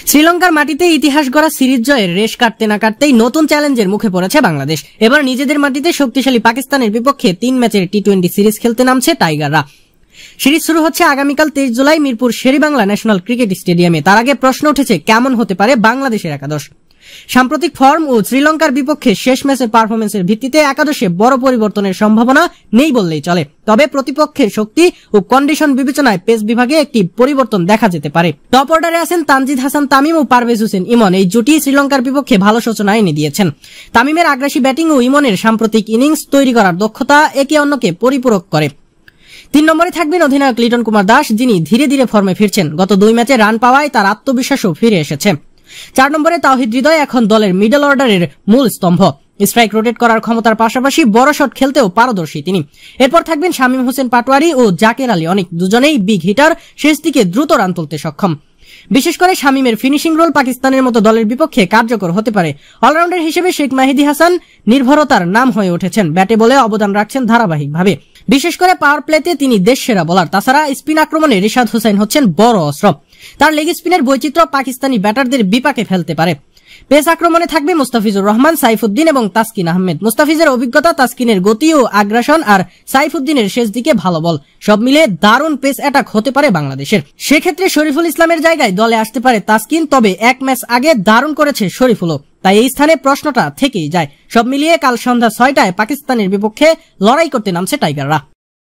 শ্রীলঙ্কার মাটিতে ইতিহাস গড়া সিরিজ জয়ের রেশ কাটতে না কাটতেই নতুন চ্যালেঞ্জের মুখে পড়েছে বাংলাদেশ। এবার নিজেদের মাটিতে শক্তিশালী পাকিস্তানের বিপক্ষে 3 ম্যাচের টি-20 সিরিজ খেলতে নামছে টাইগাররা। সিরিজ শুরু হচ্ছে আগামীকাল 23 জুলাই মিরপুর শেরেবাংলা ন্যাশনাল ক্রিকেট স্টেডিয়ামে। তার আগে প্রশ্ন উঠেছে, কেমন হতে পারে বাংলাদেশের একাদশ? সাম্প্রতিক ফর্ম ও শ্রীলঙ্কার বিপক্ষে শেষ ম্যাচের পারফরমেন্সের ভিত্তিতে একাদশে বড় পরিবর্তনের সম্ভাবনা নেই বললেই চলে। তবে প্রতিপক্ষের শক্তি ও কন্ডিশন বিবেচনায় পেস বিভাগে একটি পরিবর্তন দেখা যেতে পারে। টপ অর্ডারে আছেন তানজিদ হাসান তামিম ও পারভেজ হোসেন ইমন। এই জুটি শ্রীলঙ্কার বিপক্ষে ভালো সূচনা এনে দিয়েছেন। তামিমের আগ্রাসী ব্যাটিং ও ইমনের সাম্প্রতিক ইনিংস তৈরি করার দক্ষতা একে অন্যকে পরিপূরক করে। 3 নম্বরে থাকবেন অধিনায়ক লিটন কুমার দাস, যিনি ধীরে ধীরে ফর্মে ফিরছেন। গত 2 ম্যাচে রান পাওয়ায় তার আত্মবিশ্বাসও ফিরে এসেছে। 4 নম্বরে তাওহিদ হৃদয় এখন দলের মিডল অর্ডারের মূল স্তম্ভ। স্ট্রাইক রোটেট করার ক্ষমতার পাশাপাশি বড় শট খেলতেও পারদর্শী তিনি। এরপর থাকবেন শামীম হোসেন পাটোয়ারি ও জাকের আলী অনিক, দুজনেই বিগ হিটার, শেষ দিকে দ্রুত রান তুলতে সক্ষম। বিশেষ করে শামীমের ফিনিশিং রোল পাকিস্তানের মতো দলের বিপক্ষে কার্যকর হতে পারে। অলরাউন্ডার হিসেবে শেখ মাহিদি হাসান নির্ভরতার নাম হয়ে উঠেছেন। ব্যাটে বলে অবদান রাখছেন ধারাবাহিকভাবে। বিশেষ করে পাওয়ার প্লেতে তিনি দেশসেরা বোলার। তাছাড়া স্পিন আক্রমণে রিশাদ হোসেন হচ্ছেন বড় অস্ত্র। তার লেগ স্পিনের বৈচিত্র্য পাকিস্তানি ব্যাটারদের বিপাকে ফেলতে পারে। পেস আক্রমণে থাকবে মুস্তাফিজুর রহমান, সাইফুদ্দিন এবং তাসকিন আহমেদ। মুস্তাফিজের অভিজ্ঞতা, তাসকিনের গতি ও আগ্রাসন, আর সাইফুদ্দিনের শেষ দিকে ভালো বল, সব মিলে দারুণ পেস অ্যাটাক হতে পারে বাংলাদেশের। সেক্ষেত্রে শরীফুল ইসলামের জায়গায় দলে আসতে পারে তাসকিন। তবে 1 ম্যাচ আগে দারুণ করেছে শরীফুলও, তাই এই স্থানে প্রশ্নটা থেকেই যায়। সব মিলিয়ে কাল সন্ধ্যা 6টায় পাকিস্তানের বিপক্ষে লড়াই করতে নামছে টাইগাররা।